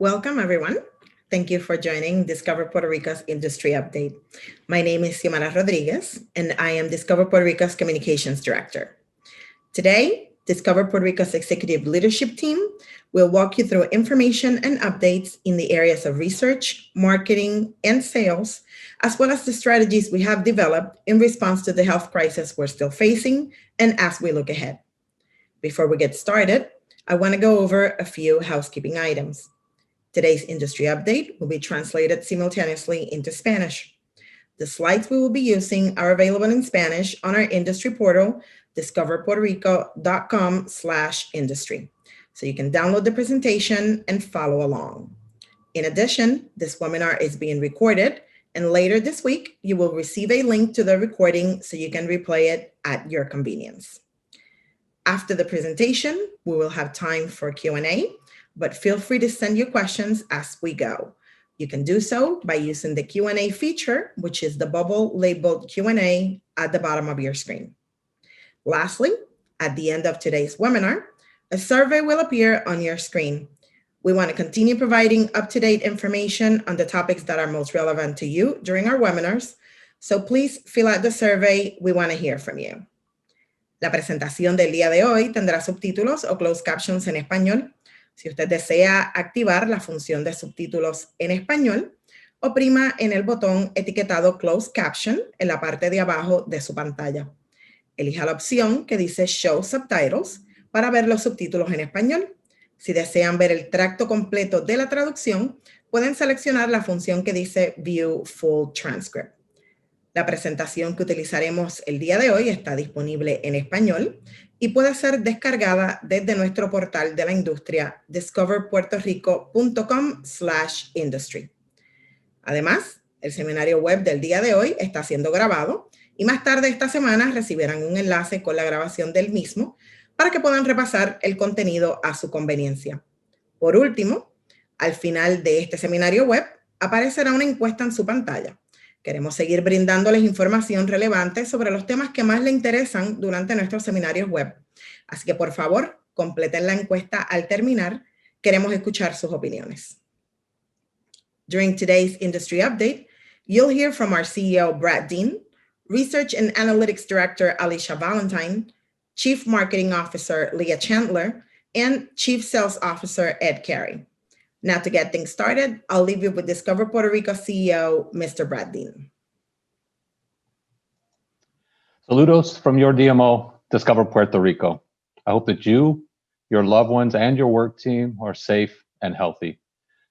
Welcome, everyone. Thank you for joining Discover Puerto Rico's Industry Update. My name is Xiomara Rodriguez, and I am Discover Puerto Rico's Communications Director. Today, Discover Puerto Rico's executive leadership team will walk you through information and updates in the areas of research, marketing, and sales, as well as the strategies we have developed in response to the health crisis we're still facing and as we look ahead. Before we get started, I want to go over a few housekeeping items. Today's industry update will be translated simultaneously into Spanish. The slides we will be using are available in Spanish on our industry portal, discoverpuertorico.com/industry. So you can download the presentation and follow along. In addition, this webinar is being recorded, and later this week, you will receive a link to the recording so you can replay it at your convenience. After the presentation, we will have time for Q&A, but feel free to send your questions as we go. You can do so by using the Q&A feature, which is the bubble labeled Q&A at the bottom of your screen. Lastly, at the end of today's webinar, a survey will appear on your screen. We want to continue providing up-to-date information on the topics that are most relevant to you during our webinars, so please fill out the survey. We want to hear from you. La presentación del día de hoy tendrá subtítulos o closed captions en español. Si usted desea activar la función de subtítulos en español, oprima en el botón etiquetado Closed Caption en la parte de abajo de su pantalla. Elija la opción que dice Show Subtitles para ver los subtítulos en español. Si desean ver el tracto completo de la traducción, pueden seleccionar la función que dice View Full Transcript. La presentación que utilizaremos el día de hoy está disponible en español y puede ser descargada desde nuestro portal de la industria discoverpuertorico.com/industry. Además, el seminario web del día de hoy está siendo grabado y más tarde esta semana recibirán un enlace con la grabación del mismo para que puedan repasar el contenido a su conveniencia. Por último, al final de este seminario web aparecerá una encuesta en su pantalla. Queremos seguir brindándoles información relevante sobre los temas que más les interesan durante nuestros seminarios web. Así que, por favor, completen la encuesta al terminar. Queremos escuchar sus opiniones. During today's industry update, you'll hear from our CEO, Brad Dean, Research and Analytics Director, Alicia Valentine, Chief Marketing Officer, Leah Chandler, and Chief Sales Officer, Ed Carey. Now, to get things started, I'll leave you with Discover Puerto Rico CEO, Mr. Brad Dean. Saludos from your DMO, Discover Puerto Rico. I hope that you, your loved ones, and your work team are safe and healthy.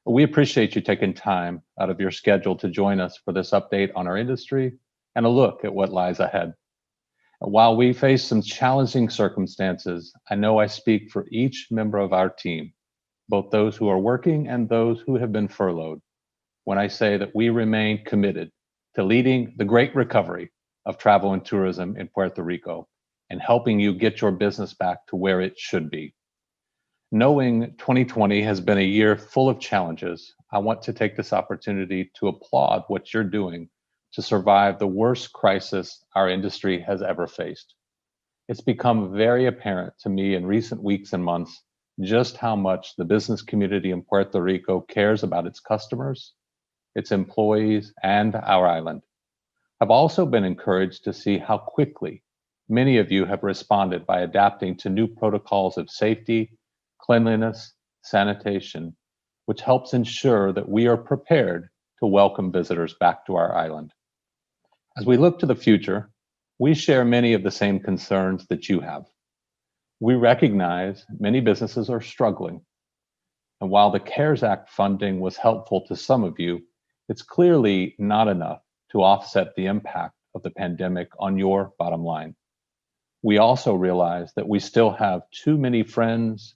We appreciate you taking time out of your schedule to join us for this update on our industry and a look at what lies ahead. While we face some challenging circumstances, I know I speak for each member of our team, both those who are working and those who have been furloughed, when I say that we remain committed to leading the great recovery of travel and tourism in Puerto Rico and helping you get your business back to where it should be. Knowing 2020 has been a year full of challenges, I want to take this opportunity to applaud what you're doing to survive the worst crisis our industry has ever faced. It's become very apparent to me in recent weeks and months just how much the business community in Puerto Rico cares about its customers, its employees, and our island. I've also been encouraged to see how quickly many of you have responded by adapting to new protocols of safety, cleanliness, sanitation, which helps ensure that we are prepared to welcome visitors back to our island. As we look to the future, we share many of the same concerns that you have. We recognize many businesses are struggling. And while the CARES Act funding was helpful to some of you, it's clearly not enough to offset the impact of the pandemic on your bottom line. We also realize that we still have too many friends,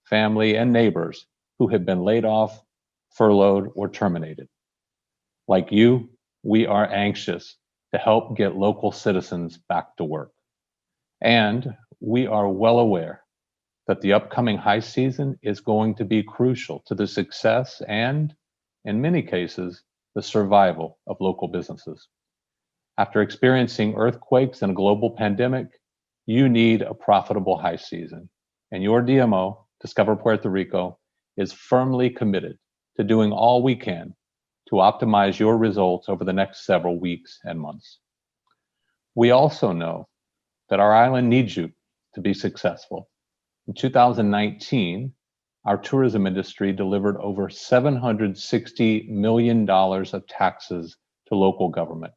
family, and neighbors who have been laid off, furloughed, or terminated. Like you, we are anxious to help get local citizens back to work. And we are well aware that the upcoming high season is going to be crucial to the success and, in many cases, the survival of local businesses. After experiencing earthquakes and a global pandemic, you need a profitable high season. And your DMO, Discover Puerto Rico, is firmly committed to doing all we can to optimize your results over the next several weeks and months. We also know that our island needs you to be successful. In 2019, our tourism industry delivered over $760 million of taxes to local government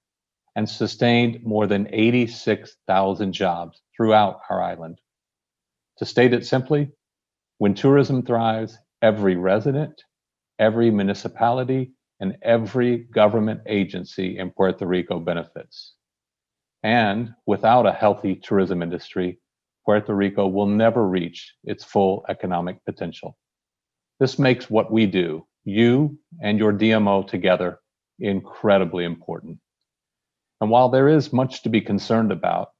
and sustained more than 86,000 jobs throughout our island. To state it simply, when tourism thrives, every resident, every municipality, and every government agency in Puerto Rico benefits. And without a healthy tourism industry, Puerto Rico will never reach its full economic potential. This makes what we do, you and your DMO together, incredibly important. And while there is much to be concerned about,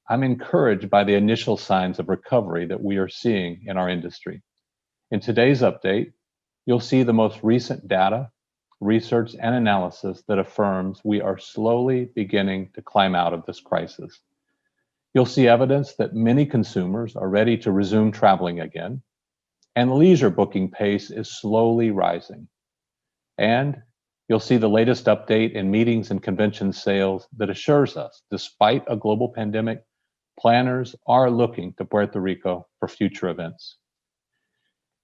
I'm encouraged by the initial signs of recovery that we are seeing in our industry. In today's update, you'll see the most recent data, research, and analysis that affirms we are slowly beginning to climb out of this crisis. You'll see evidence that many consumers are ready to resume traveling again, and leisure booking pace is slowly rising. And you'll see the latest update in meetings and convention sales that assures us, despite a global pandemic, planners are looking to Puerto Rico for future events.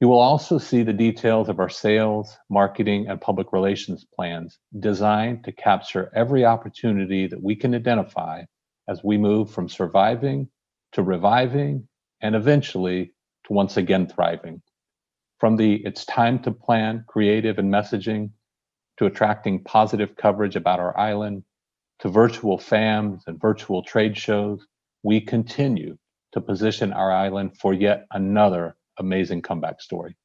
You will also see the details of our sales, marketing, and public relations plans designed to capture every opportunity that we can identify as we move from surviving to reviving and eventually to once again thriving. From the "it's time to plan" creative and messaging, to attracting positive coverage about our island, to virtual FAMs and virtual trade shows, we continue to position our island for yet another amazing comeback story.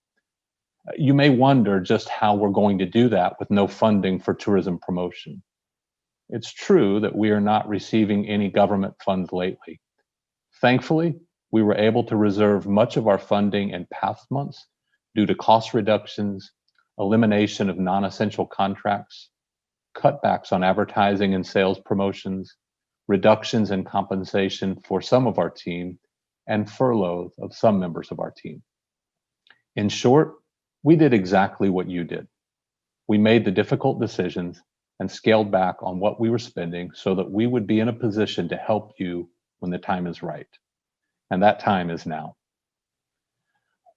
You may wonder just how we're going to do that with no funding for tourism promotion. It's true that we are not receiving any government funds lately. Thankfully, we were able to reserve much of our funding in past months due to cost reductions, elimination of non-essential contracts, cutbacks on advertising and sales promotions, reductions in compensation for some of our team, and furloughs of some members of our team. In short, we did exactly what you did. We made the difficult decisions and scaled back on what we were spending so that we would be in a position to help you when the time is right. And that time is now.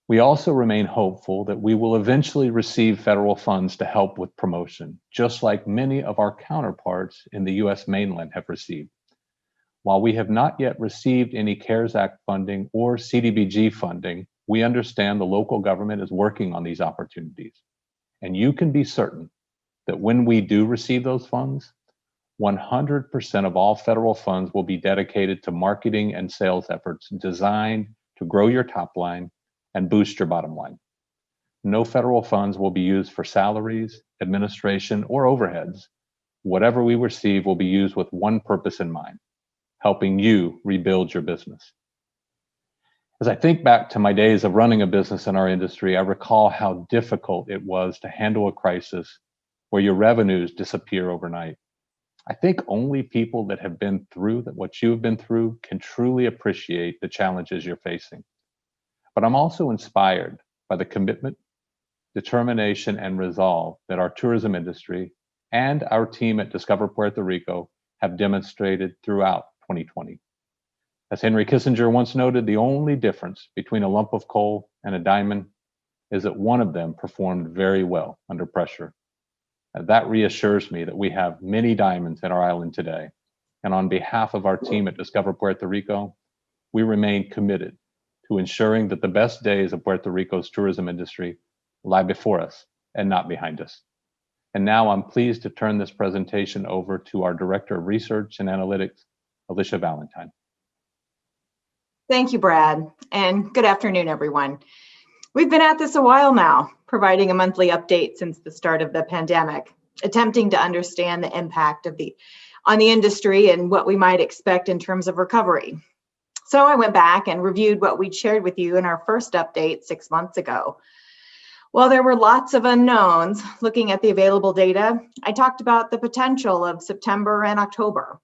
We also remain hopeful that we will eventually receive federal funds to help with promotion, just like many of our counterparts in the US mainland have received. While we have not yet received any CARES Act funding or CDBG funding, we understand the local government is working on these opportunities. And you can be certain that when we do receive those funds, 100% of all federal funds will be dedicated to marketing and sales efforts designed to grow your top line and boost your bottom line. No federal funds will be used for salaries, administration, or overheads. Whatever we receive will be used with one purpose in mind: helping you rebuild your business. As I think back to my days of running a business in our industry, I recall how difficult it was to handle a crisis where your revenues disappear overnight. I think only people that have been through what you have been through can truly appreciate the challenges you're facing. But I'm also inspired by the commitment, determination, and resolve that our tourism industry and our team at Discover Puerto Rico have demonstrated throughout 2020. As Henry Kissinger once noted, the only difference between a lump of coal and a diamond is that one of them performed very well under pressure. And that reassures me that we have many diamonds in our island today. And on behalf of our team at Discover Puerto Rico, we remain committed to ensuring that the best days of Puerto Rico's tourism industry lie before us and not behind us. And now I'm pleased to turn this presentation over to our Director of Research and Analytics, Alicia Valentine. Thank you, Brad, and good afternoon, everyone. We've been at this a while now, providing a monthly update since the start of the pandemic, attempting to understand the impact on the industry and what we might expect in terms of recovery. So I went back and reviewed what we'd shared with you in our first update 6 months ago. While there were lots of unknowns, looking at the available data, I talked about the potential of September and October.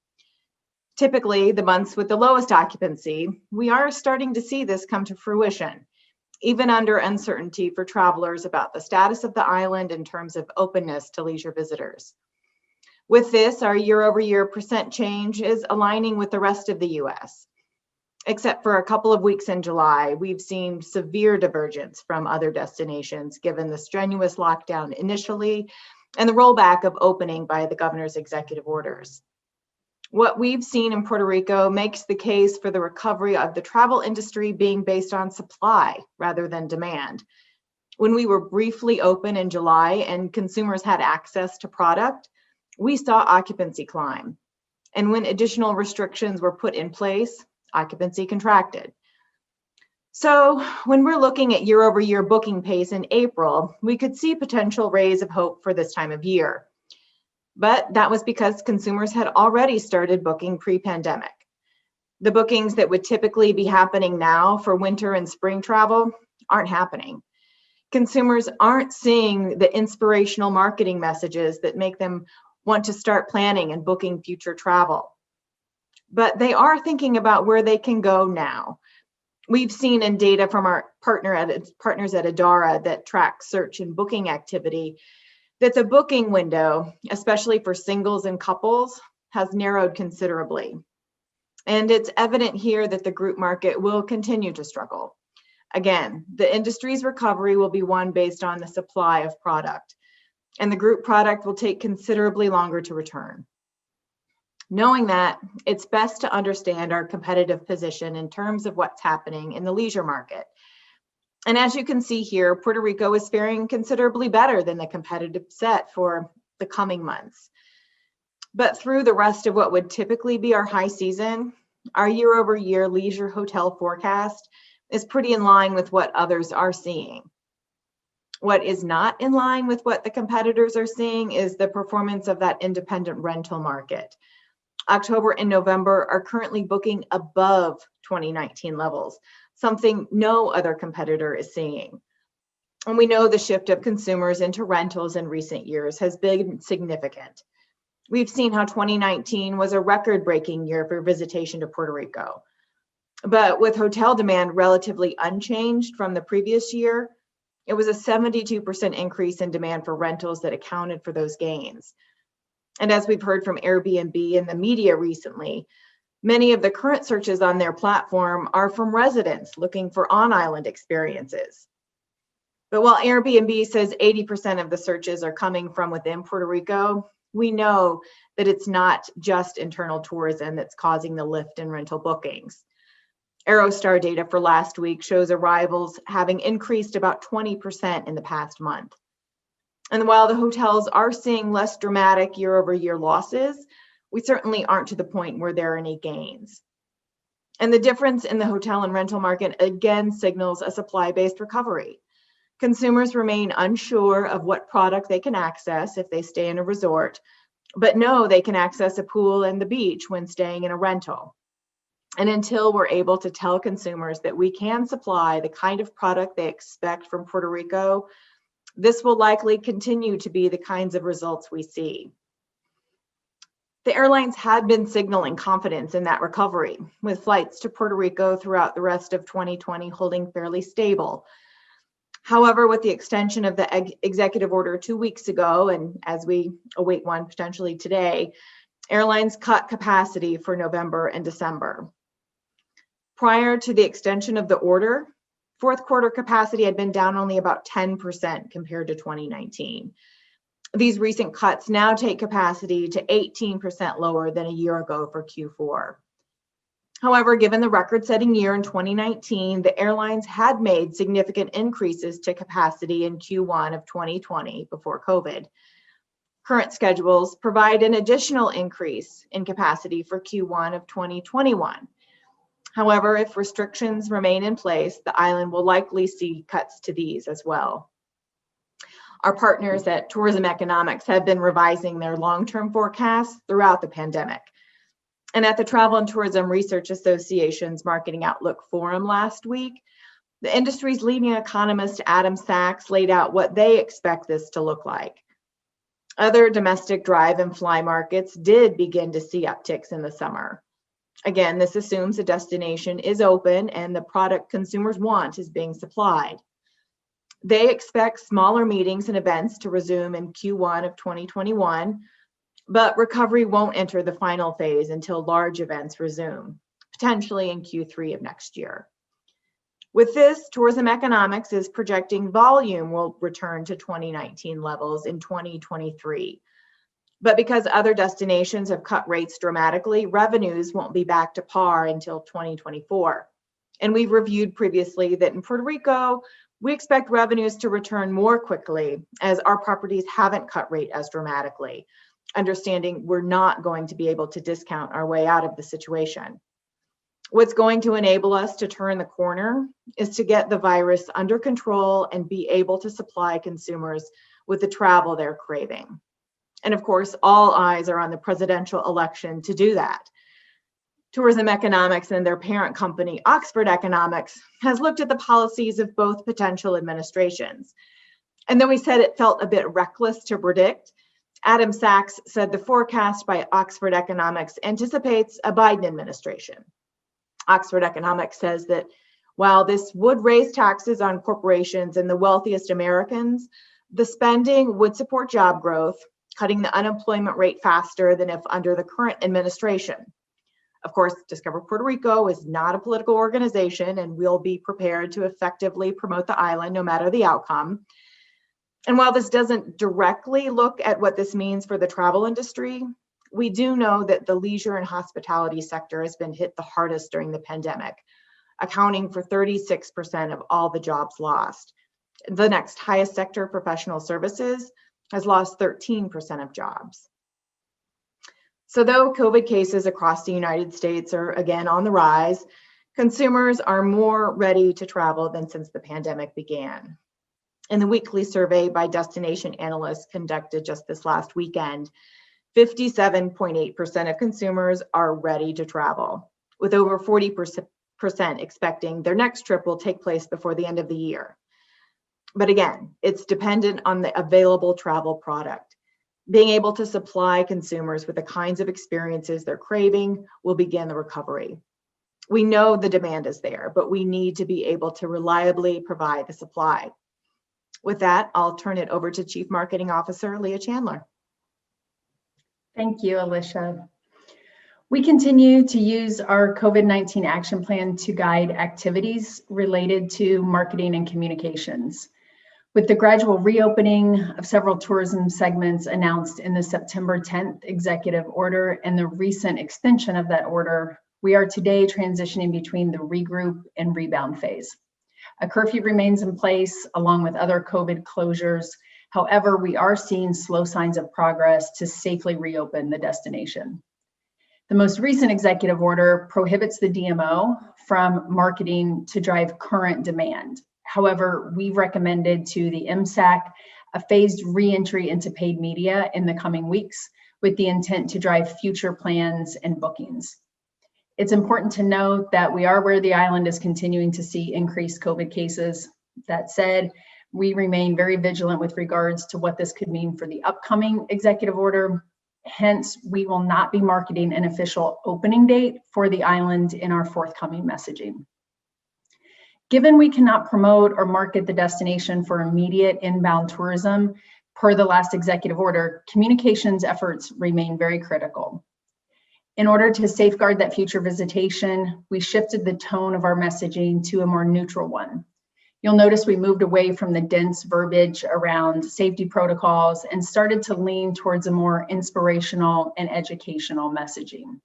Typically, the months with the lowest occupancy, we are starting to see this come to fruition. even under uncertainty for travelers about the status of the island in terms of openness to leisure visitors. With this, our year-over-year percent change is aligning with the rest of the US. Except for a couple of weeks in July, we've seen severe divergence from other destinations given the strenuous lockdown initially and the rollback of opening by the governor's executive orders. What we've seen in Puerto Rico makes the case for the recovery of the travel industry being based on supply rather than demand. When we were briefly open in July and consumers had access to product, we saw occupancy climb. And when additional restrictions were put in place, occupancy contracted. So when we're looking at year-over-year booking pace in April, we could see potential rays of hope for this time of year. But that was because consumers had already started booking pre-pandemic. The bookings that would typically be happening now for winter and spring travel aren't happening. Consumers aren't seeing the inspirational marketing messages that make them want to start planning and booking future travel. But they are thinking about where they can go now. We've seen in data from our partners at Adara that track search and booking activity that the booking window, especially for singles and couples, has narrowed considerably. And it's evident here that the group market will continue to struggle. Again, the industry's recovery will be one based on the supply of product, and the group product will take considerably longer to return. Knowing that, it's best to understand our competitive position in terms of what's happening in the leisure market. And as you can see here, Puerto Rico is faring considerably better than the competitive set for the coming months. But through the rest of what would typically be our high season, our year-over-year leisure hotel forecast is pretty in line with what others are seeing. What is not in line with what the competitors are seeing is the performance of that independent rental market. October and November are currently booking above 2019 levels, something no other competitor is seeing. And we know the shift of consumers into rentals in recent years has been significant. We've seen how 2019 was a record-breaking year for visitation to Puerto Rico. But with hotel demand relatively unchanged from the previous year, it was a 72% increase in demand for rentals that accounted for those gains. And as we've heard from Airbnb and the media recently, many of the current searches on their platform are from residents looking for on-island experiences. But while Airbnb says 80% of the searches are coming from within Puerto Rico, we know that it's not just internal tourism that's causing the lift in rental bookings. Aerostar data for last week shows arrivals having increased about 20% in the past month. And while the hotels are seeing less dramatic year-over-year losses, we certainly aren't to the point where there are any gains. And the difference in the hotel and rental market again signals a supply-based recovery. Consumers remain unsure of what product they can access if they stay in a resort, but know they can access a pool and the beach when staying in a rental. And until we're able to tell consumers that we can supply the kind of product they expect from Puerto Rico, this will likely continue to be the kinds of results we see. The airlines had been signaling confidence in that recovery, with flights to Puerto Rico throughout the rest of 2020 holding fairly stable. However, with the extension of the executive order 2 weeks ago, and as we await one potentially today, airlines cut capacity for November and December. Prior to the extension of the order, fourth quarter capacity had been down only about 10% compared to 2019. These recent cuts now take capacity to 18% lower than a year ago for Q4. However, given the record-setting year in 2019, the airlines had made significant increases to capacity in Q1 of 2020 before COVID. Current schedules provide an additional increase in capacity for Q1 of 2021. However, if restrictions remain in place, the island will likely see cuts to these as well. Our partners at Tourism Economics have been revising their long-term forecasts throughout the pandemic. And at the Travel and Tourism Research Association's Marketing Outlook Forum last week, the industry's leading economist Adam Sachs laid out what they expect this to look like. Other domestic drive and fly markets did begin to see upticks in the summer. Again, this assumes a destination is open and the product consumers want is being supplied. They expect smaller meetings and events to resume in Q1 of 2021, but recovery won't enter the final phase until large events resume, potentially in Q3 of next year. With this, tourism economics is projecting volume will return to 2019 levels in 2023. But because other destinations have cut rates dramatically, revenues won't be back to par until 2024. And we've reviewed previously that in Puerto Rico, we expect revenues to return more quickly as our properties haven't cut rate as dramatically, understanding we're not going to be able to discount our way out of the situation. What's going to enable us to turn the corner is to get the virus under control and be able to supply consumers with the travel they're craving. And of course, all eyes are on the presidential election to do that. Tourism Economics and their parent company, Oxford Economics, has looked at the policies of both potential administrations. And though he said it felt a bit reckless to predict, Adam Sachs said the forecast by Oxford Economics anticipates a Biden administration. Oxford Economics says that while this would raise taxes on corporations and the wealthiest Americans, the spending would support job growth, cutting the unemployment rate faster than if under the current administration. Of course, Discover Puerto Rico is not a political organization and we'll be prepared to effectively promote the island no matter the outcome. And while this doesn't directly look at what this means for the travel industry, we do know that the leisure and hospitality sector has been hit the hardest during the pandemic, accounting for 36% of all the jobs lost. The next highest sector, professional services, has lost 13% of jobs. So though COVID cases across the United States are again on the rise, consumers are more ready to travel than since the pandemic began. In the weekly survey by destination analysts conducted just this last weekend, 57.8% of consumers are ready to travel, with over 40% expecting their next trip will take place before the end of the year. But again, it's dependent on the available travel product. Being able to supply consumers with the kinds of experiences they're craving will begin the recovery. We know the demand is there, but we need to be able to reliably provide the supply. With that, I'll turn it over to Chief Marketing Officer Leah Chandler. Thank you, Alicia. We continue to use our COVID-19 action plan to guide activities related to marketing and communications. With the gradual reopening of several tourism segments announced in the September 10th executive order and the recent extension of that order, we are today transitioning between the regroup and rebound phase. A curfew remains in place along with other COVID closures. However, we are seeing slow signs of progress to safely reopen the destination. The most recent executive order prohibits the DMO from marketing to drive current demand. However, we recommended to the MSAC a phased re-entry into paid media in the coming weeks with the intent to drive future plans and bookings. It's important to note that we are where the island is continuing to see increased COVID cases. That said, we remain very vigilant with regards to what this could mean for the upcoming executive order. Hence, we will not be marketing an official opening date for the island in our forthcoming messaging. Given we cannot promote or market the destination for immediate inbound tourism per the last executive order, communications efforts remain very critical. In order to safeguard that future visitation, we shifted the tone of our messaging to a more neutral one. You'll notice we moved away from the dense verbiage around safety protocols and started to lean towards a more inspirational and educational messaging.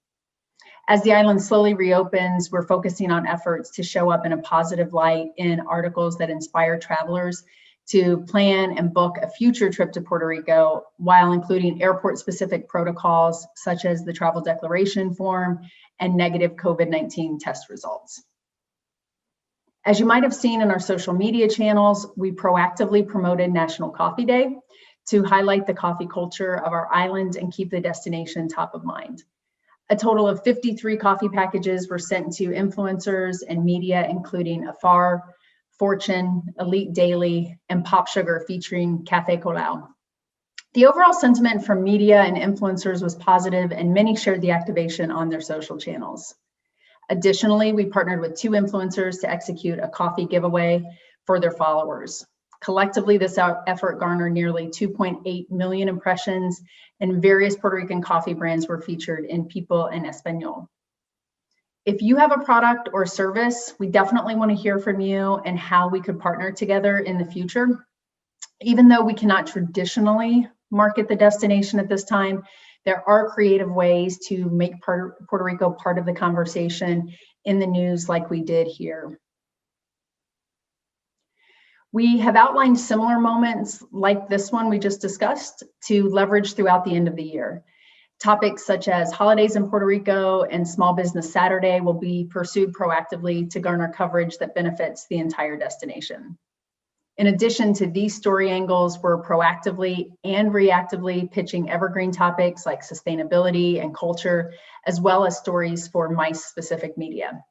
As the island slowly reopens, we're focusing on efforts to show up in a positive light in articles that inspire travelers to plan and book a future trip to Puerto Rico, while including airport-specific protocols such as the travel declaration form and negative COVID-19 test results. As you might have seen in our social media channels, we proactively promoted National Coffee Day to highlight the coffee culture of our island and keep the destination top of mind. A total of 53 coffee packages were sent to influencers and media, including Afar, Fortune, Elite Daily, and Pop Sugar featuring Café Colau. The overall sentiment from media and influencers was positive, and many shared the activation on their social channels. Additionally, we partnered with 2 influencers to execute a coffee giveaway for their followers. Collectively, this effort garnered nearly 2.8 million impressions, and various Puerto Rican coffee brands were featured in People en Español. If you have a product or service, we definitely want to hear from you and how we could partner together in the future. Even though we cannot traditionally market the destination at this time, there are creative ways to make Puerto Rico part of the conversation in the news like we did here. We have outlined similar moments like this one we just discussed to leverage throughout the end of the year. Topics such as holidays in Puerto Rico and Small Business Saturday will be pursued proactively to garner coverage that benefits the entire destination. In addition to these story angles, we're proactively and reactively pitching evergreen topics like sustainability and culture, as well as stories for MICE-specific media.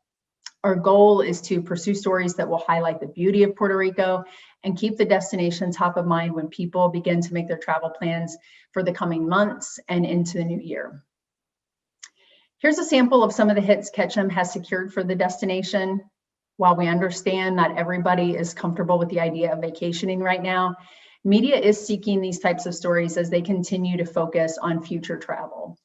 Our goal is to pursue stories that will highlight the beauty of Puerto Rico and keep the destination top of mind when people begin to make their travel plans for the coming months and into the new year. Here's a sample of some of the hits Ketchum has secured for the destination. While we understand not everybody is comfortable with the idea of vacationing right now, media is seeking these types of stories as they continue to focus on future travel.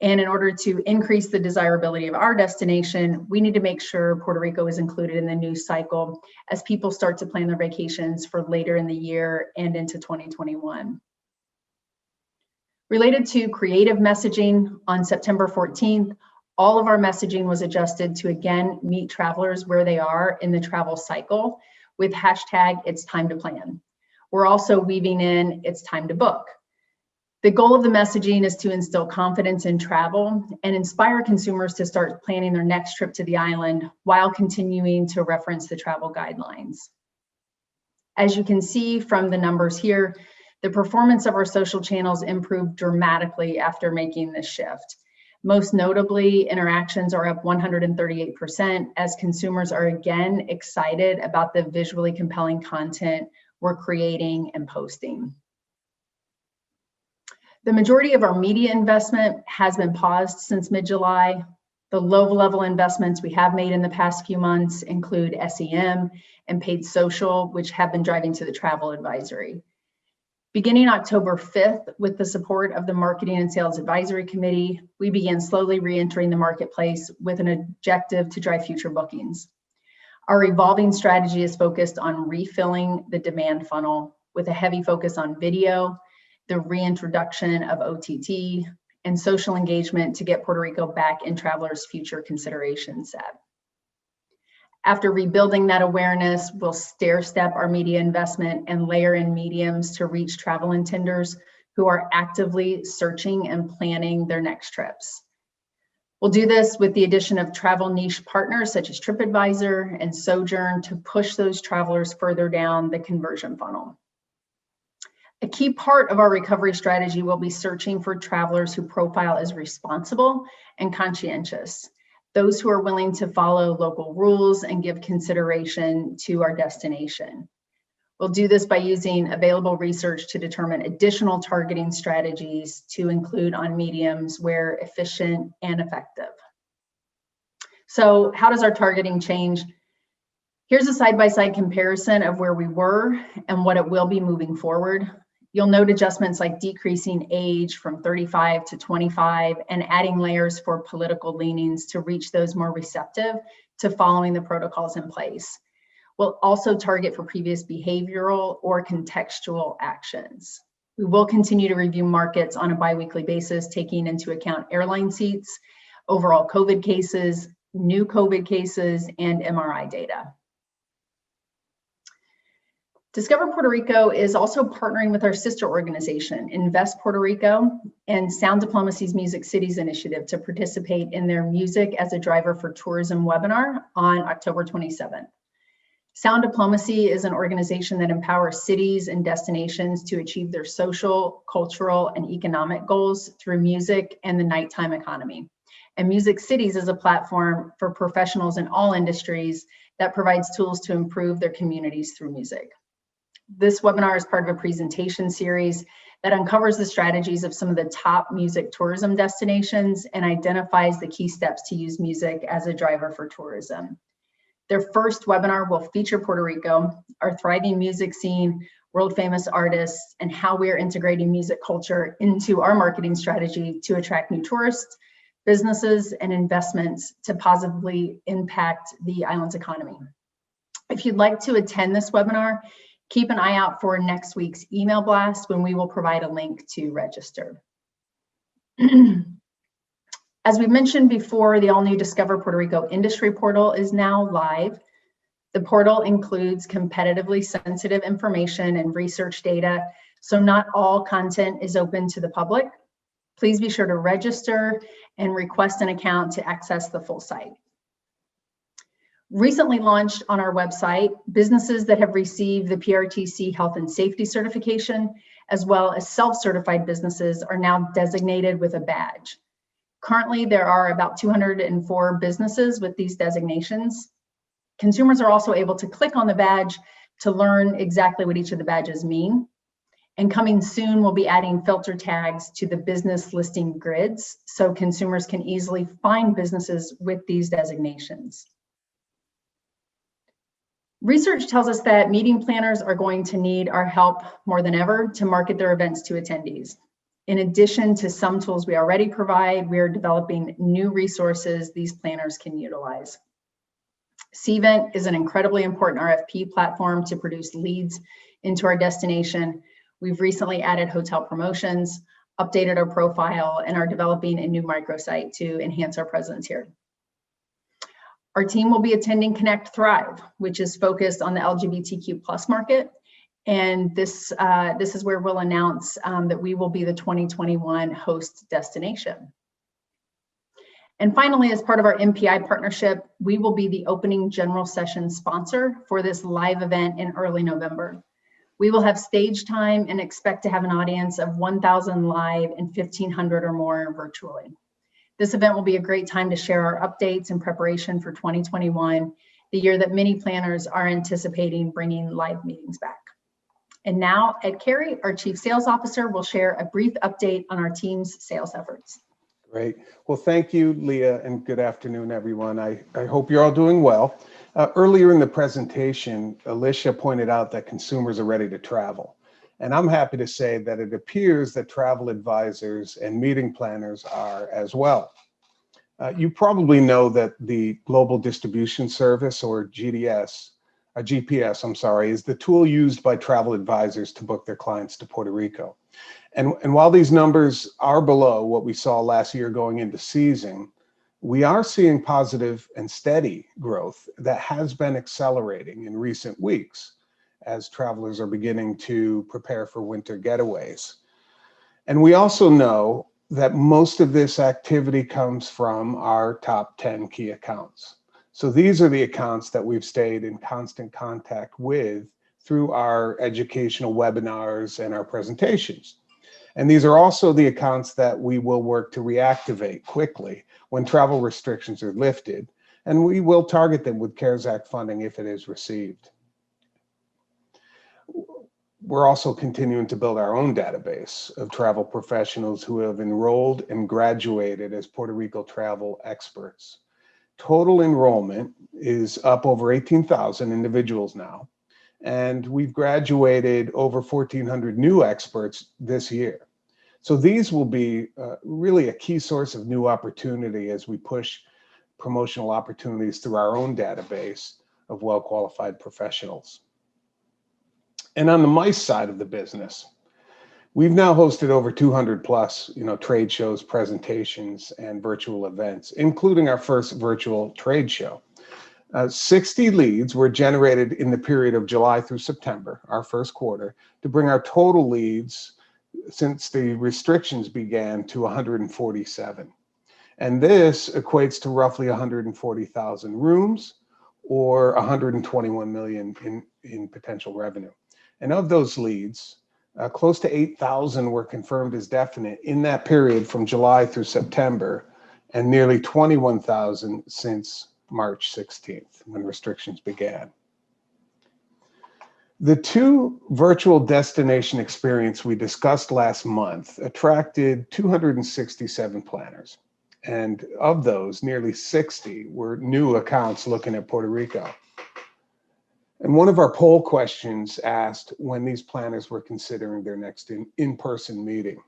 And in order to increase the desirability of our destination, we need to make sure Puerto Rico is included in the news cycle as people start to plan their vacations for later in the year and into 2021. Related to creative messaging, on September 14th, all of our messaging was adjusted to again meet travelers where they are in the travel cycle with hashtag It's Time to Plan. We're also weaving in It's Time to Book. The goal of the messaging is to instill confidence in travel and inspire consumers to start planning their next trip to the island while continuing to reference the travel guidelines. As you can see from the numbers here, the performance of our social channels improved dramatically after making this shift. Most notably, interactions are up 138% as consumers are again excited about the visually compelling content we're creating and posting. The majority of our media investment has been paused since mid-July. The low-level investments we have made in the past few months include SEM and paid social, which have been driving to the travel advisory. Beginning October 5th, with the support of the Marketing and Sales Advisory Committee, we began slowly re-entering the marketplace with an objective to drive future bookings. Our evolving strategy is focused on refilling the demand funnel with a heavy focus on video, the reintroduction of OTT, and social engagement to get Puerto Rico back in travelers' future consideration set. After rebuilding that awareness, we'll stair-step our media investment and layer in mediums to reach travel intenders who are actively searching and planning their next trips. We'll do this with the addition of travel niche partners such as TripAdvisor and Sojourn to push those travelers further down the conversion funnel. A key part of our recovery strategy will be searching for travelers who profile as responsible and conscientious, those who are willing to follow local rules and give consideration to our destination. We'll do this by using available research to determine additional targeting strategies to include on mediums where efficient and effective. So how does our targeting change? Here's a side-by-side comparison of where we were and what it will be moving forward. You'll note adjustments like decreasing age from 35 to 25 and adding layers for political leanings to reach those more receptive to following the protocols in place. We'll also target for previous behavioral or contextual actions. We will continue to review markets on a biweekly basis, taking into account airline seats, overall COVID cases, new COVID cases, and MRI data. Discover Puerto Rico is also partnering with our sister organization, Invest Puerto Rico, and Sound Diplomacy's Music Cities initiative to participate in their Music as a Driver for Tourism webinar on October 27th. Sound Diplomacy is an organization that empowers cities and destinations to achieve their social, cultural, and economic goals through music and the nighttime economy. And Music Cities is a platform for professionals in all industries that provides tools to improve their communities through music. This webinar is part of a presentation series that uncovers the strategies of some of the top music tourism destinations and identifies the key steps to use music as a driver for tourism. Their first webinar will feature Puerto Rico, our thriving music scene, world famous artists, and how we are integrating music culture into our marketing strategy to attract new tourists, businesses, and investments to positively impact the island's economy. If you'd like to attend this webinar, keep an eye out for next week's email blast when we will provide a link to register. As we mentioned before, the all-new Discover Puerto Rico industry portal is now live. The portal includes competitively sensitive information and research data, so not all content is open to the public. Please be sure to register and request an account to access the full site. Recently launched on our website, businesses that have received the PRTC Health and Safety certification, as well as self-certified businesses, are now designated with a badge. Currently, there are about 204 businesses with these designations. Consumers are also able to click on the badge to learn exactly what each of the badges mean. And coming soon, we'll be adding filter tags to the business listing grids so consumers can easily find businesses with these designations. Research tells us that meeting planners are going to need our help more than ever to market their events to attendees. In addition to some tools we already provide, we are developing new resources these planners can utilize. Cvent is an incredibly important RFP platform to produce leads into our destination. We've recently added hotel promotions, updated our profile, and are developing a new microsite to enhance our presence here. Our team will be attending Connect Thrive, which is focused on the LGBTQ+ market. And this is where we'll announce that we will be the 2021 host destination. And finally, as part of our MPI partnership, we will be the opening general session sponsor for this live event in early November. We will have stage time and expect to have an audience of 1,000 live and 1,500 or more virtually. This event will be a great time to share our updates and preparation for 2021, the year that many planners are anticipating bringing live meetings back. And now, Ed Carey, our Chief Sales Officer, will share a brief update on our team's sales efforts. Great. Well, thank you, Leah, and good afternoon, everyone. I hope you're all doing well. Earlier in the presentation, Alicia pointed out that consumers are ready to travel. And I'm happy to say that it appears that travel advisors and meeting planners are as well. You probably know that the Global Distribution Service, or GPS, is the tool used by travel advisors to book their clients to Puerto Rico. And while these numbers are below what we saw last year going into season, we are seeing positive and steady growth that has been accelerating in recent weeks as travelers are beginning to prepare for winter getaways. And we also know that most of this activity comes from our top 10 key accounts. So these are the accounts that we've stayed in constant contact with through our educational webinars and our presentations. And these are also the accounts that we will work to reactivate quickly when travel restrictions are lifted, and we will target them with CARES Act funding if it is received. We're also continuing to build our own database of travel professionals who have enrolled and graduated as Puerto Rico travel experts. Total enrollment is up over 18,000 individuals now, and we've graduated over 1,400 new experts this year. So these will be really a key source of new opportunity as we push promotional opportunities through our own database of well-qualified professionals. And on the MICE side of the business, we've now hosted over 200 plus, trade shows, presentations, and virtual events, including our first virtual trade show. 60 leads were generated in the period of July through September, our first quarter, to bring our total leads since the restrictions began to 147. And this equates to roughly 140,000 rooms or 121 million in potential revenue. And of those leads, close to 8,000 were confirmed as definite in that period from July through September, and nearly 21,000 since March 16th, when restrictions began. The two virtual destination experience we discussed last month attracted 267 planners. And of those, nearly 60 were new accounts looking at Puerto Rico. And one of our poll questions asked when these planners were considering their next in-person meeting.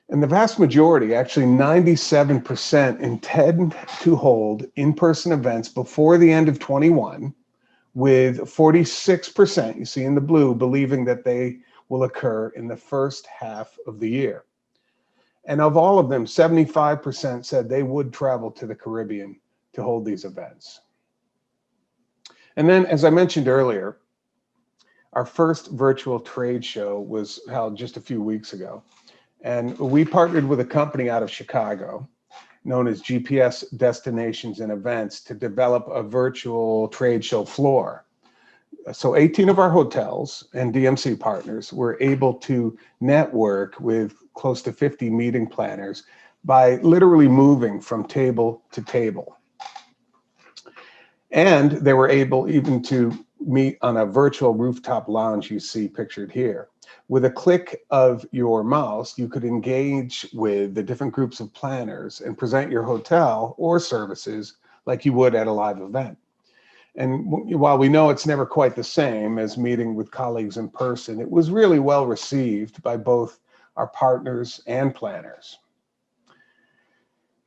And the vast majority, actually 97%, intend to hold in-person events before the end of 21, with 46%, you see in the blue, believing that they will occur in the first half of the year. And of all of them, 75% said they would travel to the Caribbean to hold these events. And then, as I mentioned earlier, our first virtual trade show was held just a few weeks ago. And we partnered with a company out of Chicago known as GPS Destinations and Events to develop a virtual trade show floor. So 18 of our hotels and DMC partners were able to network with close to 50 meeting planners by literally moving from table to table. And they were able even to meet on a virtual rooftop lounge you see pictured here. With a click of your mouse, you could engage with the different groups of planners and present your hotel or services like you would at a live event. And while we know it's never quite the same as meeting with colleagues in person, it was really well received by both our partners and planners.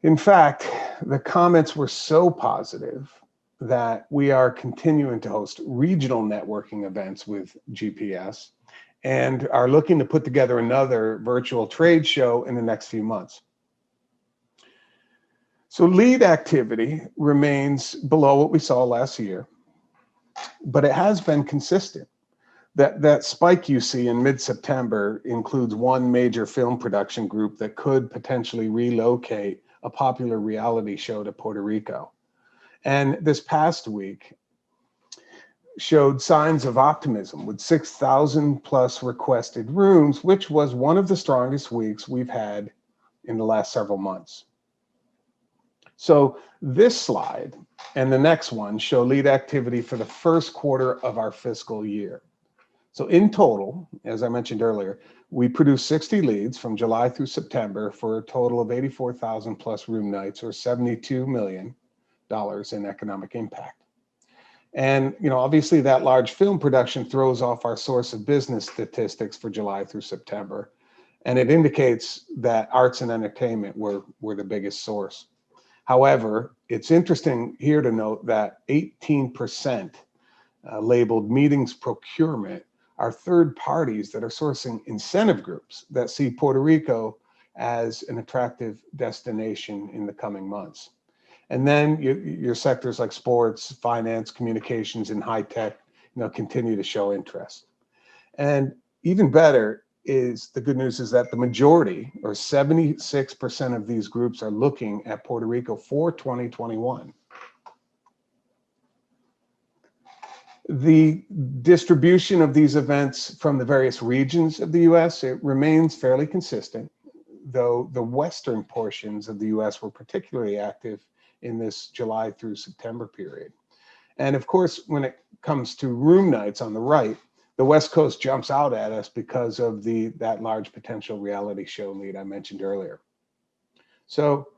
In fact, the comments were so positive that we are continuing to host regional networking events with GPS and are looking to put together another virtual trade show in the next few months. So lead activity remains below what we saw last year, but it has been consistent. That spike you see in mid-September includes one major film production group that could potentially relocate a popular reality show to Puerto Rico. And this past week showed signs of optimism with 6,000 plus requested rooms, which was one of the strongest weeks we've had in the last several months. So this slide and the next one show lead activity for the first quarter of our fiscal year. So in total, as I mentioned earlier, we produced 60 leads from July through September for a total of 84,000 plus room nights, or $72 million in economic impact. And obviously that large film production throws off our source of business statistics for July through September. And it indicates that arts and entertainment were the biggest source. However, it's interesting here to note that 18% labeled meetings procurement are third parties that are sourcing incentive groups that see Puerto Rico as an attractive destination in the coming months. And then your sectors like sports, finance, communications, and high tech, continue to show interest. And even better is the good news is that the majority, or 76% of these groups, are looking at Puerto Rico for 2021. The distribution of these events from the various regions of the US, it remains fairly consistent, though the western portions of the US were particularly active in this July through September period. And of course, when it comes to room nights on the right, the West Coast jumps out at us because of that large potential reality show lead I mentioned earlier. So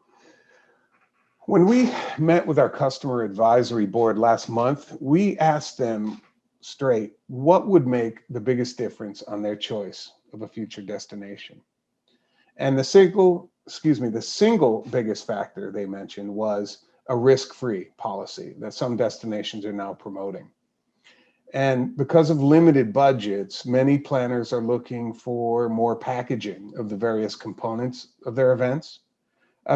when we met with our customer advisory board last month, we asked them straight what would make the biggest difference on their choice of a future destination. And the single biggest factor they mentioned was a risk-free policy that some destinations are now promoting. And because of limited budgets, many planners are looking for more packaging of the various components of their events.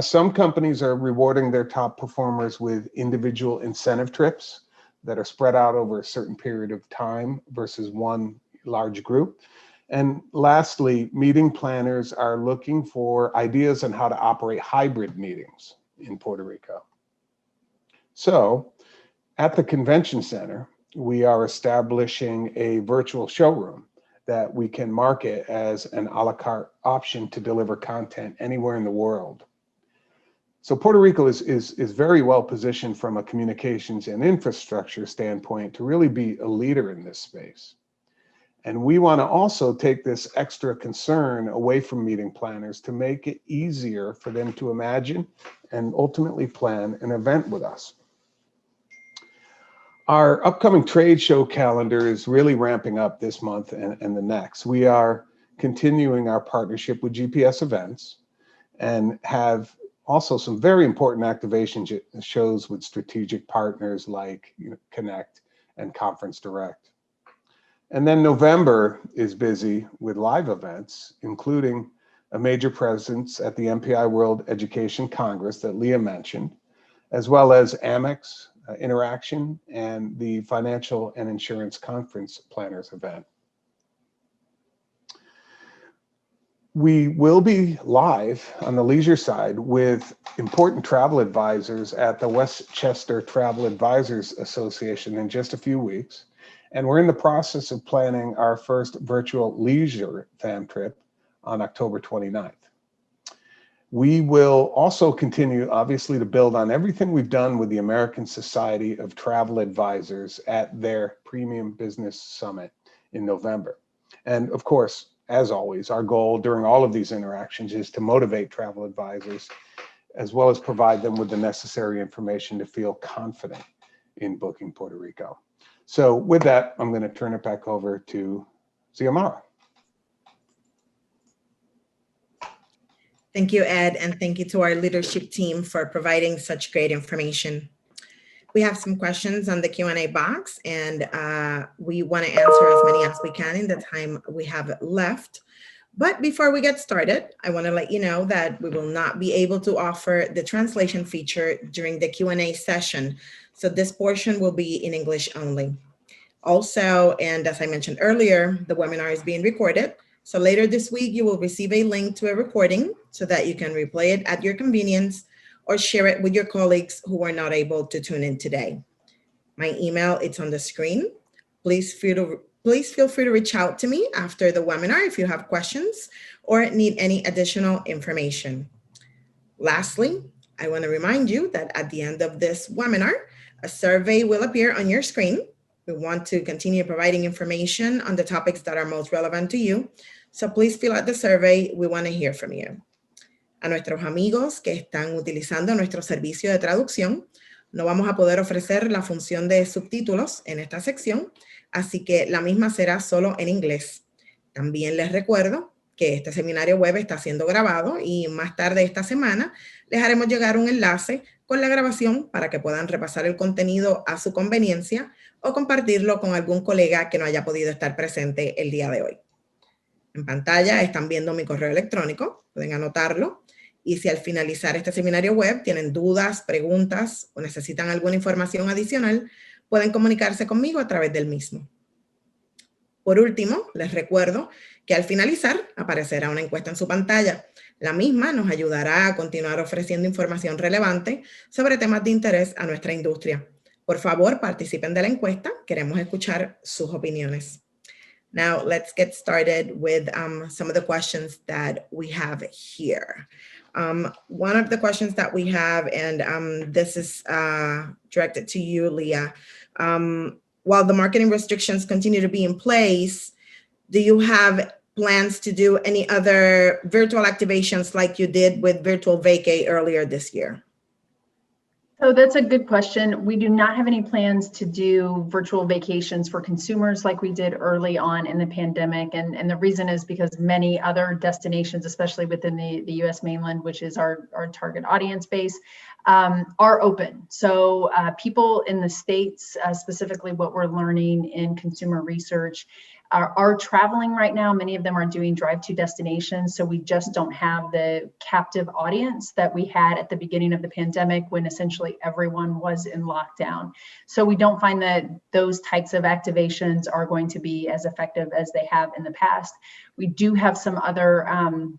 Some companies are rewarding their top performers with individual incentive trips that are spread out over a certain period of time versus one large group. And lastly, meeting planners are looking for ideas on how to operate hybrid meetings in Puerto Rico. So at the convention center, we are establishing a virtual showroom that we can market as an a la carte option to deliver content anywhere in the world. So Puerto Rico is very well positioned from a communications and infrastructure standpoint to really be a leader in this space. And we want to also take this extra concern away from meeting planners to make it easier for them to imagine and ultimately plan an event with us. Our upcoming trade show calendar is really ramping up this month and the next. We are continuing our partnership with GPS events and have also some very important activation shows with strategic partners like Connect and Conference Direct. And then November is busy with live events, including a major presence at the MPI World Education Congress that Leah mentioned, as well as Amex Interaction and the Financial and Insurance Conference Planners event. We will be live on the leisure side with important travel advisors at the Westchester Travel Advisors Association in just a few weeks. And we're in the process of planning our first virtual leisure fam trip on October 29th. We will also continue, obviously, to build on everything we've done with the American Society of Travel Advisors at their Premium Business Summit in November. And of course, as always, our goal during all of these interactions is to motivate travel advisors, as well as provide them with the necessary information to feel confident in booking Puerto Rico. So with that, I'm going to turn it back over to Xiomara. Thank you, Ed, and thank you to our leadership team for providing such great information. We have some questions on the Q&A box, and we want to answer as many as we can in the time we have left. But before we get started, I want to let you know that we will not be able to offer the translation feature during the Q&A session. So this portion will be in English only. Also, and as I mentioned earlier, the webinar is being recorded. So later this week, you will receive a link to a recording so that you can replay it at your convenience or share it with your colleagues who are not able to tune in today. My email is on the screen. Please feel free to reach out to me after the webinar if you have questions or need any additional information. Lastly, I want to remind you that at the end of this webinar, a survey will appear on your screen. We want to continue providing information on the topics that are most relevant to you. So please fill out the survey. We want to hear from you. A nuestros amigos que están utilizando nuestro servicio de traducción, no vamos a poder ofrecer la función de subtítulos en esta sección, así que la misma será solo en inglés. También les recuerdo que este seminario web está siendo grabado y más tarde esta semana les haremos llegar un enlace con la grabación para que puedan repasar el contenido a su conveniencia o compartirlo con algún colega que no haya podido estar presente el día de hoy. En pantalla están viendo mi correo electrónico, pueden anotarlo. Y si al finalizar este seminario web tienen dudas, preguntas o necesitan alguna información adicional, pueden comunicarse conmigo a través del mismo. Por último, les recuerdo que al finalizar aparecerá una encuesta en su pantalla. La misma nos ayudará a continuar ofreciendo información relevante sobre temas de interés a nuestra industria. Por favor, participen de la encuesta. Queremos escuchar sus opiniones. Now, let's get started with some of the questions that we have here. One of the questions that we have, and this is directed to you, Leah. While the marketing restrictions continue to be in place, do you have plans to do any other virtual activations like you did with Virtual Vacay earlier this year? So that's a good question. We do not have any plans to do virtual vacations for consumers like we did early on in the pandemic. And the reason is because many other destinations, especially within the US mainland, which is our target audience base, are open. So people in the States, specifically what we're learning in consumer research, are traveling right now. Many of them are doing drive-to destinations. So we just don't have the captive audience that we had at the beginning of the pandemic when essentially everyone was in lockdown. So we don't find that those types of activations are going to be as effective as they have in the past. We do have some other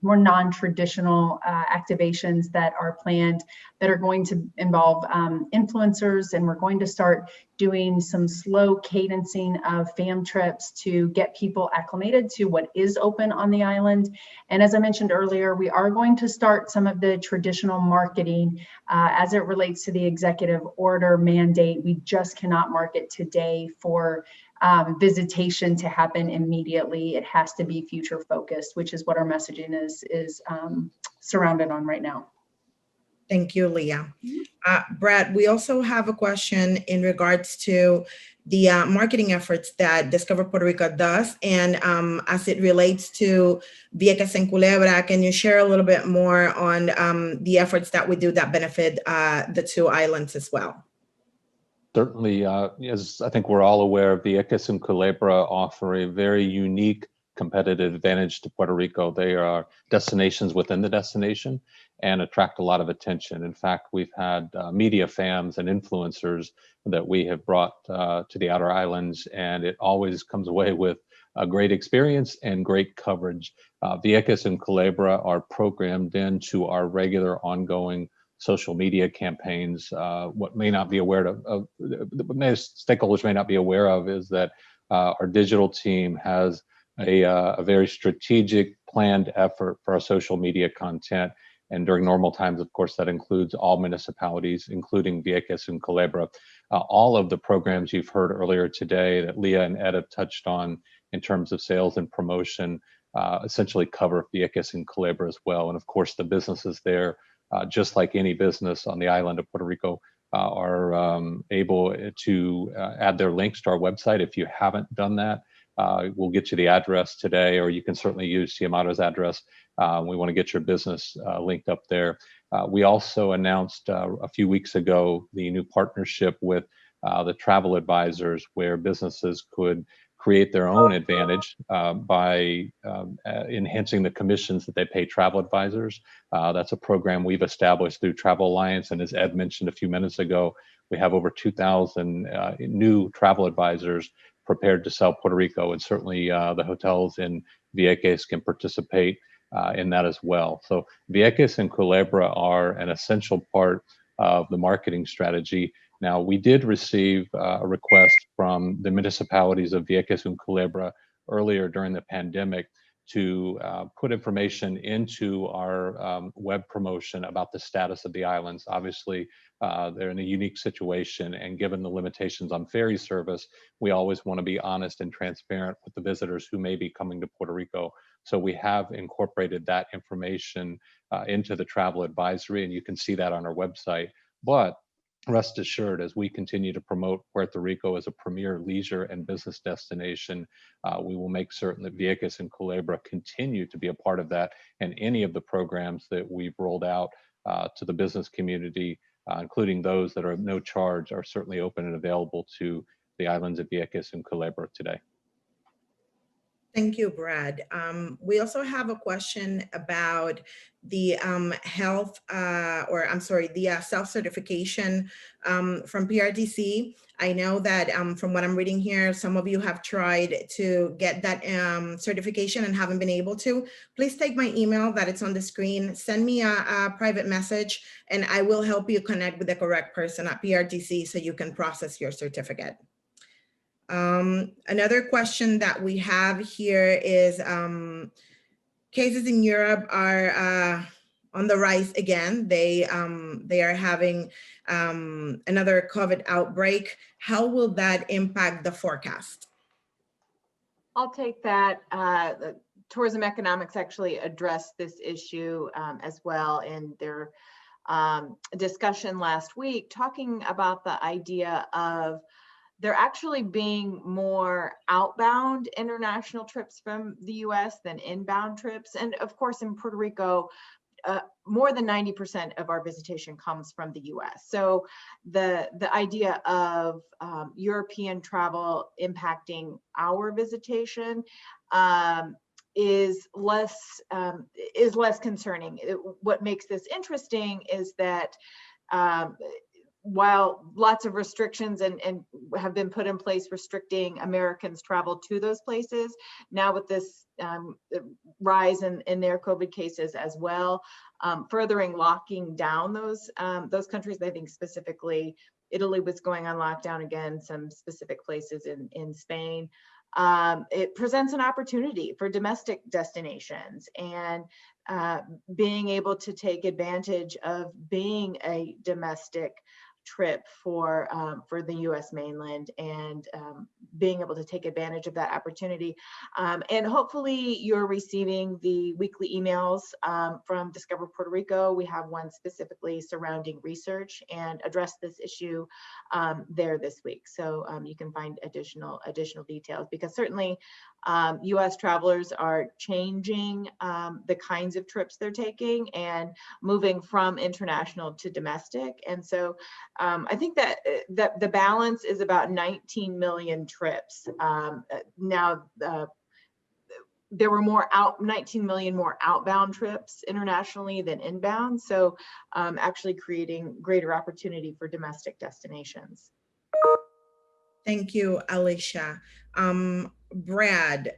more non-traditional activations that are planned that are going to involve influencers, and we're going to start doing some slow cadencing of fam trips to get people acclimated to what is open on the island. And as I mentioned earlier, we are going to start some of the traditional marketing as it relates to the executive order mandate. We just cannot market today for visitation to happen immediately. It has to be future focused, which is what our messaging is surrounded on right now. Thank you, Leah. Brad, we also have a question in regards to the marketing efforts that Discover Puerto Rico does, and as it relates to Vieques and Culebra. Can you share a little bit more on the efforts that we do that benefit the two islands as well? Certainly, as I think we're all aware, Vieques and Culebra offer a very unique competitive advantage to Puerto Rico. They are destinations within the destination and attract a lot of attention. In fact, we've had media fans and influencers that we have brought to the outer islands, and it always comes away with a great experience and great coverage. Vieques and Culebra are programmed into our regular ongoing social media campaigns. What may not be aware of, most stakeholders may not be aware of, is that our digital team has a very strategic planned effort for our social media content. And during normal times, of course, that includes all municipalities, including Vieques and Culebra. All of the programs you've heard earlier today that Leah and Ed have touched on in terms of sales and promotion essentially cover Vieques and Culebra as well. And of course, the businesses there, just like any business on the island of Puerto Rico, are able to add their links to our website. If you haven't done that, we'll get you the address today, or you can certainly use Xiomara's address. We want to get your business linked up there. We also announced a few weeks ago the new partnership with the travel advisors, where businesses could create their own advantage by enhancing the commissions that they pay travel advisors. That's a program we've established through Travel Alliance. And as Ed mentioned a few minutes ago, we have over 2,000 new travel advisors prepared to sell Puerto Rico, and certainly the hotels in Vieques can participate in that as well. So Vieques and Culebra are an essential part of the marketing strategy. Now, we did receive a request from the municipalities of Vieques and Culebra earlier during the pandemic to put information into our web promotion about the status of the islands. Obviously, they're in a unique situation, and given the limitations on ferry service, we always want to be honest and transparent with the visitors who may be coming to Puerto Rico. So we have incorporated that information into the travel advisory, and you can see that on our website. But rest assured, as we continue to promote Puerto Rico as a premier leisure and business destination, we will make certain that Vieques and Culebra continue to be a part of that, and any of the programs that we've rolled out to the business community, including those that are no charge, are certainly open and available to the islands of Vieques and Culebra today. Thank you, Brad. We also have a question about the the self-certification from PRDC. I know that from what I'm reading here, some of you have tried to get that certification and haven't been able to. Please take my email that it's on the screen, send me a private message, and I will help you connect with the correct person at PRDC so you can process your certificate. Another question that we have here is cases in Europe are on the rise again. They are having another COVID outbreak. How will that impact the forecast? I'll take that. Tourism Economics actually addressed this issue as well in their discussion last week, talking about the idea of there actually being more outbound international trips from the US than inbound trips. And of course, in Puerto Rico, more than 90% of our visitation comes from the US. So the idea of European travel impacting our visitation is less concerning. What makes this interesting is that while lots of restrictions and have been put in place restricting Americans' travel to those places, now with this rise in their COVID cases as well, furthering locking down those countries, I think specifically Italy was going on lockdown again, some specific places in Spain. It presents an opportunity for domestic destinations, and being able to take advantage of being a domestic trip for the U.S. mainland, and being able to take advantage of that opportunity. And hopefully you're receiving the weekly emails from Discover Puerto Rico. We have one specifically surrounding research and address this issue there this week. So you can find additional details, because certainly U.S. travelers are changing the kinds of trips they're taking and moving from international to domestic. And so I think that the balance is about 19 million trips. Now, there were 19 million more outbound trips internationally than inbound. So actually creating greater opportunity for domestic destinations. Thank you, Alicia. Brad,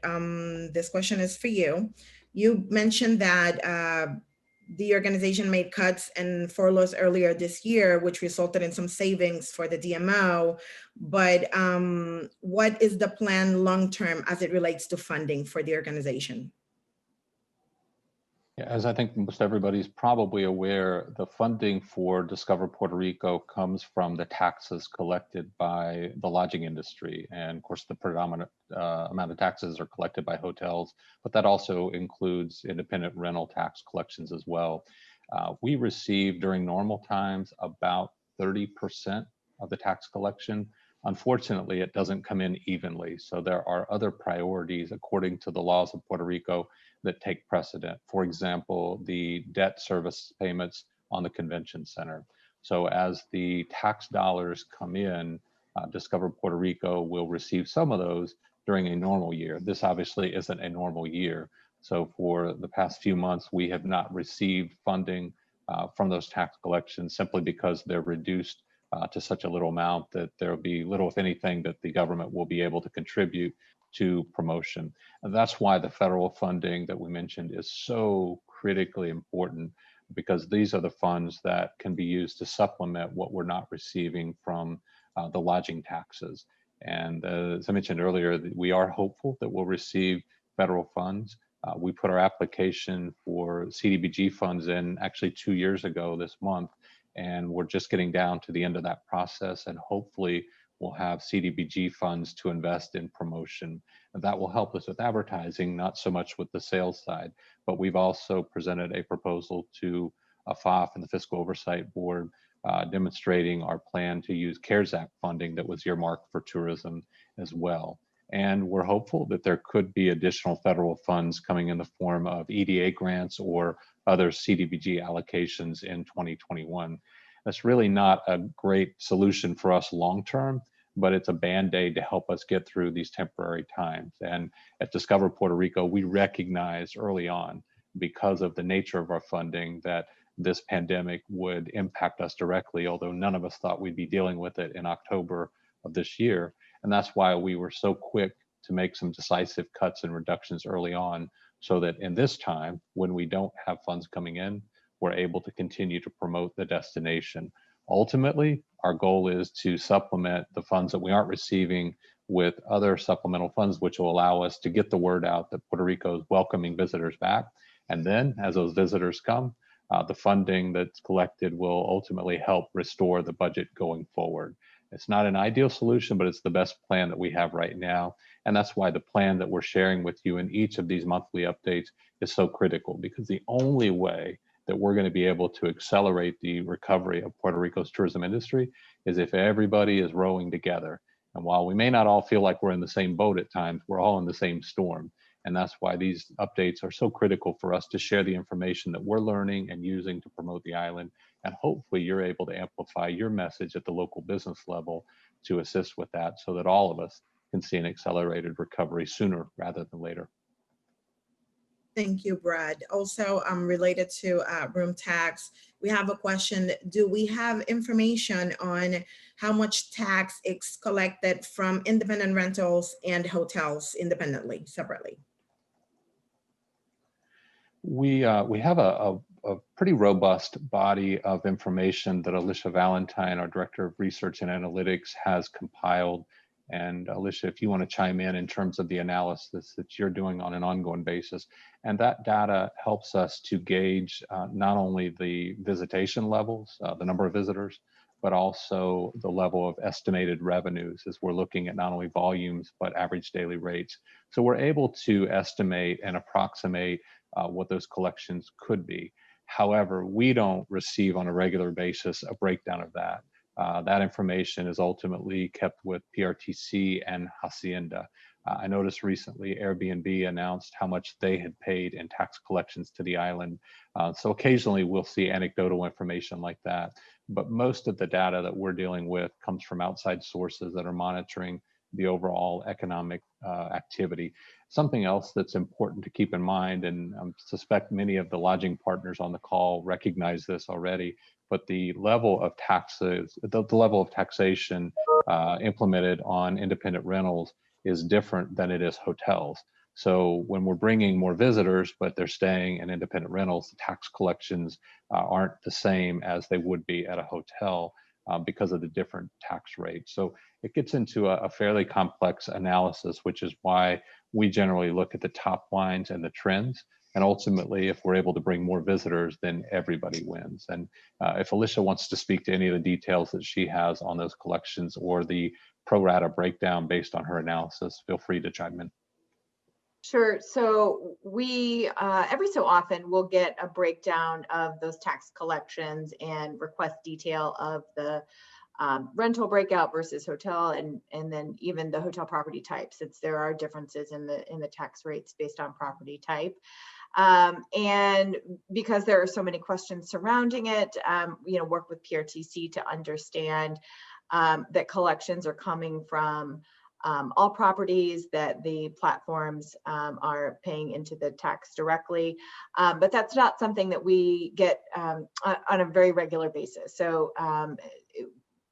this question is for you. You mentioned that the organization made cuts and furloughs earlier this year, which resulted in some savings for the DMO. But what is the plan long-term as it relates to funding for the organization? Yeah, as I think most everybody's probably aware, the funding for Discover Puerto Rico comes from the taxes collected by the lodging industry. And of course, the predominant amount of taxes are collected by hotels, but that also includes independent rental tax collections as well. We receive during normal times about 30% of the tax collection. Unfortunately, it doesn't come in evenly. So there are other priorities according to the laws of Puerto Rico that take precedent. For example, the debt service payments on the convention center. So as the tax dollars come in, Discover Puerto Rico will receive some of those during a normal year. This obviously isn't a normal year. So for the past few months, we have not received funding from those tax collections simply because they're reduced to such a little amount that there'll be little, if anything, that the government will be able to contribute to promotion. And that's why the federal funding that we mentioned is so critically important, because these are the funds that can be used to supplement what we're not receiving from the lodging taxes. And as I mentioned earlier, we are hopeful that we'll receive federal funds. We put our application for CDBG funds in actually 2 years ago this month, and we're just getting down to the end of that process, and hopefully we'll have CDBG funds to invest in promotion. And that will help us with advertising, not so much with the sales side, but we've also presented a proposal to FOF and the Fiscal Oversight Board demonstrating our plan to use CARES Act funding that was earmarked for tourism as well. And we're hopeful that there could be additional federal funds coming in the form of EDA grants or other CDBG allocations in 2021. That's really not a great solution for us long-term, but it's a Band-Aid to help us get through these temporary times. And at Discover Puerto Rico, we recognized early on, because of the nature of our funding, that this pandemic would impact us directly, although none of us thought we'd be dealing with it in October of this year. And that's why we were so quick to make some decisive cuts and reductions early on, so that in this time, when we don't have funds coming in, we're able to continue to promote the destination. Ultimately, our goal is to supplement the funds that we aren't receiving with other supplemental funds, which will allow us to get the word out that Puerto Rico is welcoming visitors back. And then as those visitors come, the funding that's collected will ultimately help restore the budget going forward. It's not an ideal solution, but it's the best plan that we have right now. And that's why the plan that we're sharing with you in each of these monthly updates is so critical, because the only way that we're going to be able to accelerate the recovery of Puerto Rico's tourism industry is if everybody is rowing together. And while we may not all feel like we're in the same boat at times, we're all in the same storm. And that's why these updates are so critical for us to share the information that we're learning and using to promote the island. And hopefully you're able to amplify your message at the local business level to assist with that, so that all of us can see an accelerated recovery sooner rather than later. Thank you, Brad. Also, related to room tax, we have a question. Do we have information on how much tax is collected from independent rentals and hotels independently, separately? We have a a pretty robust body of information that Alicia Valentine, our Director of Research and Analytics, has compiled. And Alicia, if you want to chime in terms of the analysis that you're doing on an ongoing basis. And that data helps us to gauge not only the visitation levels, the number of visitors, but also the level of estimated revenues as we're looking at not only volumes, but average daily rates. So we're able to estimate and approximate what those collections could be. However, we don't receive on a regular basis a breakdown of that. That information is ultimately kept with PRTC and Hacienda. I noticed recently Airbnb announced how much they had paid in tax collections to the island. So occasionally we'll see anecdotal information like that. But most of the data that we're dealing with comes from outside sources that are monitoring the overall economic activity. Something else that's important to keep in mind, and I suspect many of the lodging partners on the call recognize this already, but the level of taxes, the level of taxation implemented on independent rentals is different than it is hotels. So when we're bringing more visitors, but they're staying in independent rentals, the tax collections aren't the same as they would be at a hotel because of the different tax rates. So it gets into a fairly complex analysis, which is why we generally look at the top lines and the trends. And ultimately, if we're able to bring more visitors, then everybody wins. And if Alicia wants to speak to any of the details that she has on those collections or the pro rata breakdown based on her analysis, feel free to chime in. Sure. So we every so often we'll get a breakdown of those tax collections and request detail of the rental breakout versus hotel, and then even the hotel property type, since there are differences in the tax rates based on property type. And because there are so many questions surrounding it, work with PRTC to understand that collections are coming from all properties that the platforms are paying into the tax directly. But that's not something that we get on a very regular basis. So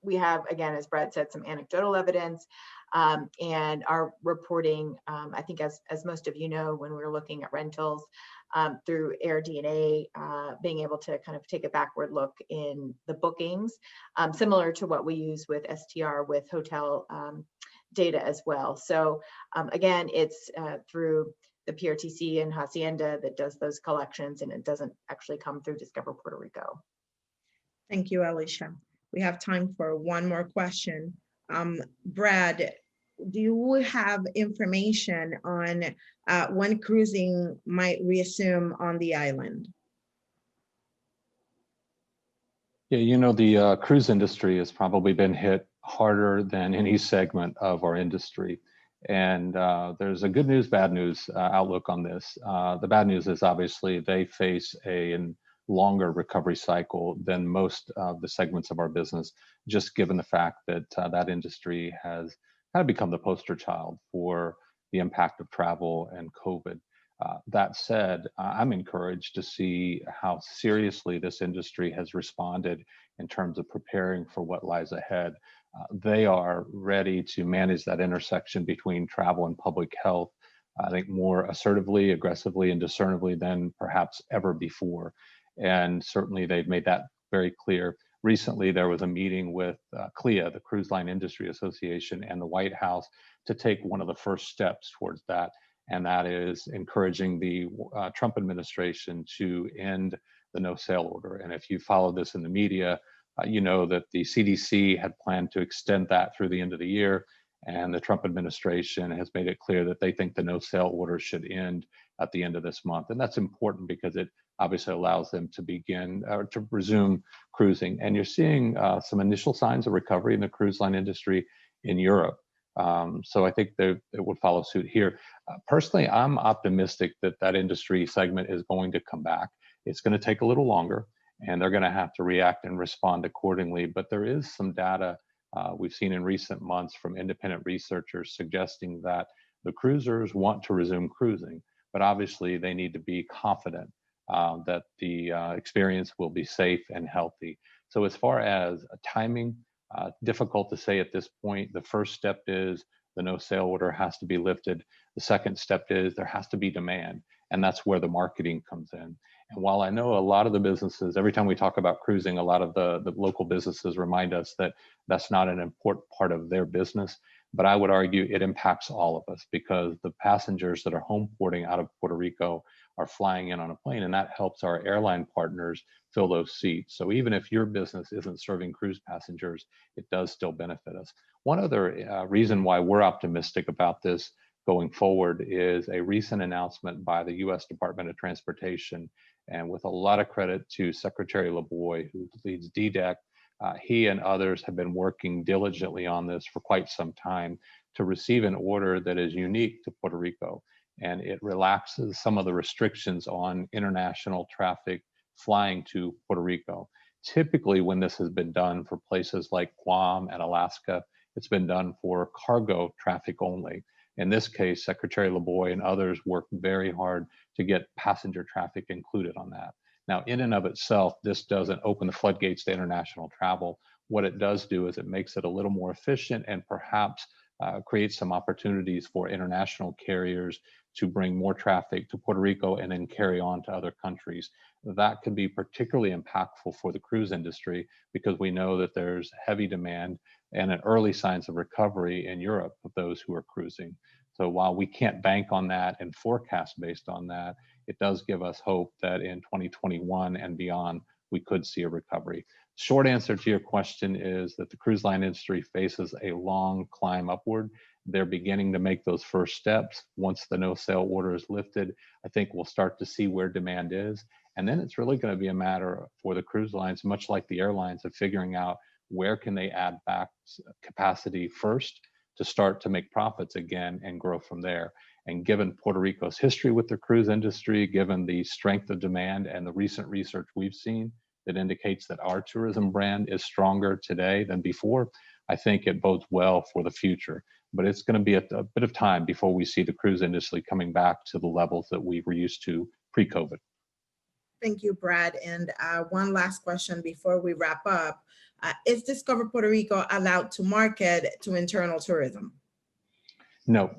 we have, again, as Brad said, some anecdotal evidence and our reporting, I think as most of you know, when we're looking at rentals through AirDNA, being able to kind of take a backward look in the bookings, similar to what we use with STR with hotel data as well. So again, it's through the PRTC and Hacienda that does those collections, and it doesn't actually come through Discover Puerto Rico. Thank you, Alicia. We have time for one more question. Brad, do you have information on when cruising might resume on the island? Yeah, the cruise industry has probably been hit harder than any segment of our industry. And there's a good news, bad news outlook on this. The bad news is obviously they face a longer recovery cycle than most of the segments of our business, just given the fact that that industry has kind of become the poster child for the impact of travel and COVID. That said, I'm encouraged to see how seriously this industry has responded in terms of preparing for what lies ahead. They are ready to manage that intersection between travel and public health, I think, more assertively, aggressively, and discernibly than perhaps ever before. And certainly they've made that very clear. Recently, there was a meeting with CLIA, the Cruise Line Industry Association, and the White House to take one of the first steps towards that. And that is encouraging the Trump administration to end the no sail order. And if you follow this in the media, you know that the CDC had planned to extend that through the end of the year. And the Trump administration has made it clear that they think the no sail order should end at the end of this month. And that's important because it obviously allows them to begin or to resume cruising. And you're seeing some initial signs of recovery in the cruise line industry in Europe. So I think it would follow suit here. Personally, I'm optimistic that that industry segment is going to come back. It's going to take a little longer, and they're going to have to react and respond accordingly. But there is some data we've seen in recent months from independent researchers suggesting that the cruisers want to resume cruising, but obviously they need to be confident that the experience will be safe and healthy. So as far as timing, difficult to say at this point. The first step is the no sail order has to be lifted. The second step is there has to be demand. And that's where the marketing comes in. And while I know a lot of the businesses, every time we talk about cruising, a lot of the local businesses remind us that that's not an important part of their business. But I would argue it impacts all of us, because the passengers that are home porting out of Puerto Rico are flying in on a plane, and that helps our airline partners fill those seats. So even if your business isn't serving cruise passengers, it does still benefit us. One other reason why we're optimistic about this going forward is a recent announcement by the U.S. Department of Transportation, and with a lot of credit to Secretary LeBoy, who leads DDEC. He and others have been working diligently on this for quite some time to receive an order that is unique to Puerto Rico, and it relaxes some of the restrictions on international traffic flying to Puerto Rico. Typically, when this has been done for places like Guam and Alaska, it's been done for cargo traffic only. In this case, Secretary LeBoy and others worked very hard to get passenger traffic included on that. Now, in and of itself, this doesn't open the floodgates to international travel. What it does do is it makes it a little more efficient, and perhaps creates some opportunities for international carriers to bring more traffic to Puerto Rico and then carry on to other countries. That could be particularly impactful for the cruise industry, because we know that there's heavy demand and an early signs of recovery in Europe of those who are cruising. So while we can't bank on that and forecast based on that, it does give us hope that in 2021 and beyond, we could see a recovery. Short answer to your question is that the cruise line industry faces a long climb upward. They're beginning to make those first steps. Once the no sail order is lifted, I think we'll start to see where demand is. And then it's really going to be a matter for the cruise lines, much like the airlines, of figuring out where can they add back capacity first to start to make profits again and grow from there. And given Puerto Rico's history with the cruise industry, given the strength of demand and the recent research we've seen that indicates that our tourism brand is stronger today than before, I think it bodes well for the future. But it's going to be a bit of time before we see the cruise industry coming back to the levels that we were used to pre-COVID. Thank you, Brad. And one last question before we wrap up. Is Discover Puerto Rico allowed to market to internal tourism? No,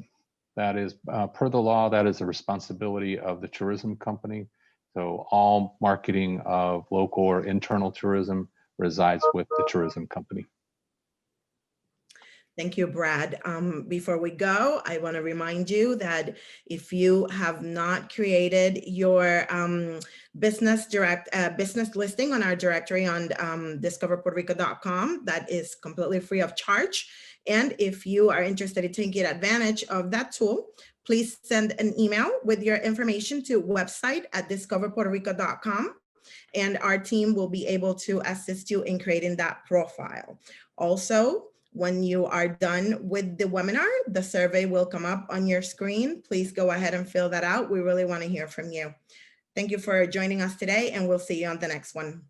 that is per the law, that is the responsibility of the tourism company. So all marketing of local or internal tourism resides with the tourism company. Thank you, Brad. Before we go, I want to remind you that if you have not created your business listing on our directory on discoverpuertorico.com, that is completely free of charge. And if you are interested in taking advantage of that tool, please send an email with your information to website@discoverpuertorico.com, and our team will be able to assist you in creating that profile. Also, when you are done with the webinar, the survey will come up on your screen. Please go ahead and fill that out. We really want to hear from you. Thank you for joining us today, and we'll see you on the next one.